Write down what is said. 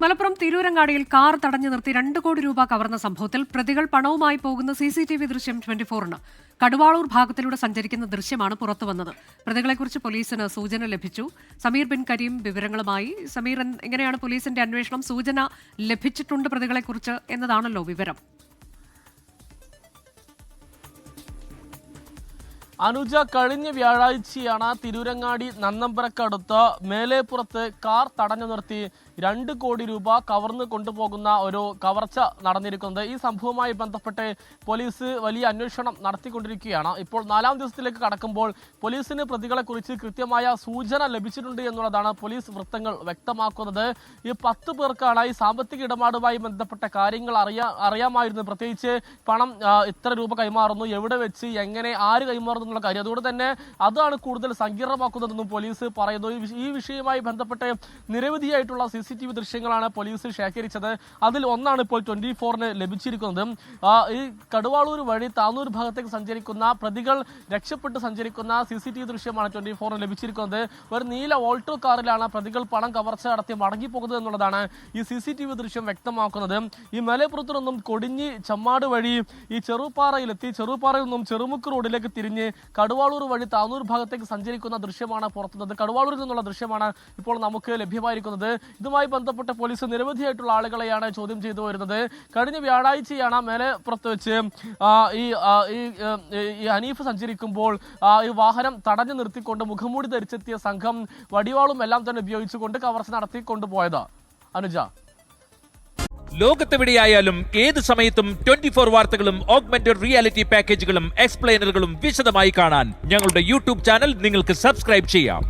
Malappuram തിരൂരങ്ങാടിയിൽ car തടഞ്ഞു നിർത്തി 2 കോടി രൂപ കവർന്ന സംഭവത്തിൽ പ്രതികൾ പണവുമായി പോകുന്ന CCTV ദൃശ്യം 24-ന് കടുവാളൂർ ഭാഗത്തിലൂടെ സഞ്ചരിക്കുന്ന ദൃശ്യമാണ് പുറത്തുവന്നത്. പ്രതികളെക്കുറിച്ച് പോലീസിന് സൂചന ലഭിച്ചു. സമീർ ബിൻ കരീം വിവരങ്ങളുമായി. സമീർ, എങ്ങനെയാണ് പോലീസിന്റെ അന്വേഷണം? സൂചന ലഭിച്ചിട്ടുണ്ട് പ്രതികളെക്കുറിച്ച് എന്നതാണല്ലോ വിവരം. അനുജ, കഴിഞ്ഞ വ്യാഴാഴ്ചയാണ് തിരൂരങ്ങാടി നന്നമ്പരക്കടുത്ത് മേലേപ്പുറത്ത് കാർ തടഞ്ഞു നിർത്തി 2 കോടി രൂപ കവർന്നു കൊണ്ടുപോകുന്ന ഒരു കവർച്ച നടന്നിരിക്കുന്നത്. ഈ സംഭവവുമായി ബന്ധപ്പെട്ട് പോലീസ് വലിയ അന്വേഷണം നടത്തിക്കൊണ്ടിരിക്കുകയാണ്. ഇപ്പോൾ 4ാം ദിവസത്തിലേക്ക് കടക്കുമ്പോൾ പോലീസിന് പ്രതികളെക്കുറിച്ച് കൃത്യമായ സൂചന ലഭിച്ചിട്ടുണ്ട് എന്നുള്ളതാണ് പോലീസ് വൃത്തങ്ങൾ വ്യക്തമാക്കുന്നത്. ഈ 10 പേർക്കാണ് ഈ സാമ്പത്തിക ഇടപാടുമായി ബന്ധപ്പെട്ട കാര്യങ്ങൾ അറിയാമായിരുന്നു. പ്രത്യേകിച്ച് പണം എത്ര രൂപ കൈമാറുന്നു, എവിടെ വെച്ച്, എങ്ങനെ, ആര് കൈമാറുന്നു എന്നുള്ള കാര്യം. അതുകൊണ്ട് തന്നെ അതാണ് കൂടുതൽ സങ്കീർണമാക്കുന്നതെന്നും പോലീസ് പറയുന്നു. ഈ വിഷയവുമായി ബന്ധപ്പെട്ട് നിരവധിയായിട്ടുള്ള CCTV ദൃശ്യങ്ങളാണ് പോലീസ് ശേഖരിച്ചത്. അതിൽ ഒന്നാണ് ഇപ്പോൾ 24-ന് ലഭിച്ചിരിക്കുന്നത്. ഈ കടുവാളൂർ വഴി താന്നൂർ ഭാഗത്തേക്ക് സഞ്ചരിക്കുന്ന പ്രതികൾ രക്ഷപ്പെട്ട് സഞ്ചരിക്കുന്ന CCTV ദൃശ്യമാണ് 24-ന് ലഭിച്ചിരിക്കുന്നത്. ഒരു നീല ഓൾട്ടോ കാറിലാണ് പ്രതികൾ പണം കവർച്ച നടത്തി മടങ്ങിപ്പോകുന്നത് എന്നുള്ളതാണ് ഈ CCTV ദൃശ്യം വ്യക്തമാക്കുന്നത്. ഈ മലപ്പുറത്തു നിന്നും കൊടിഞ്ഞി ചമ്മാട് വഴി ഈ ചെറുപാറയിലെത്തി ചെറുപാറയിൽ നിന്നും ചെറുമുക്ക് റോഡിലേക്ക് തിരിഞ്ഞ് കടുവാളൂർ വഴി താന്നൂർ ഭാഗത്തേക്ക് സഞ്ചരിക്കുന്ന ദൃശ്യമാണ് പുറത്തുന്നത്. കടുവാളൂരിൽ നിന്നുള്ള ദൃശ്യമാണ് ഇപ്പോൾ നമുക്ക് ലഭ്യമായിരിക്കുന്നത്. ഇതുമായി ബന്ധപ്പെട്ട പോലീസ് നിരവധിയായിട്ടുള്ള ആളുകളെയാണ് ചോദ്യം ചെയ്തു വരുന്നത്. കഴിഞ്ഞ വ്യാഴാഴ്ചയാണ് മേലെപ്പുറത്ത് വെച്ച് ഈ ഹനീഫ് സഞ്ചരിക്കുമ്പോൾ ഈ വാഹനം തടഞ്ഞു നിർത്തിക്കൊണ്ട് മുഖംമൂടി ധരിച്ചെത്തിയ സംഘം വടിവാളും എല്ലാം തന്നെ ഉപയോഗിച്ചുകൊണ്ട് കവർച്ച നടത്തിക്കൊണ്ടുപോയത്. അനുജ, ലോകത്തെവിടെയായാലും ഏത് സമയത്തും 24 വാർത്തകളും ഓഗ്മെന്റഡ് റിയാലിറ്റി പാക്കേജുകളും എക്സ്പ്ലെയിനറുകളും വിശദമായി കാണാൻ ഞങ്ങളുടെ YouTube ചാനൽ നിങ്ങൾക്ക് സബ്സ്ക്രൈബ് ചെയ്യാം.